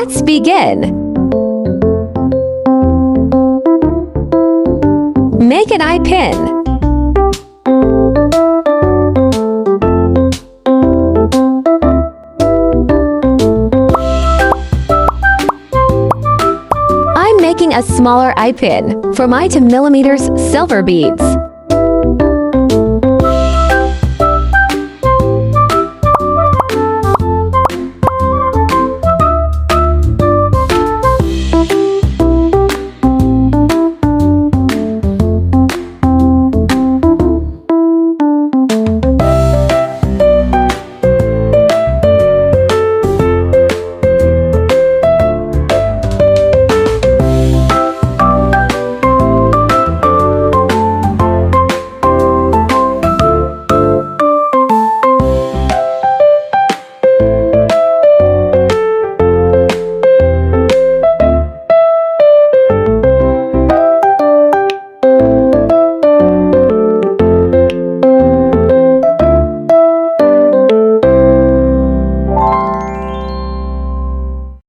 Let's begin. Make an eye pin. I'm making a smaller eye pin for my 2mm silver beads.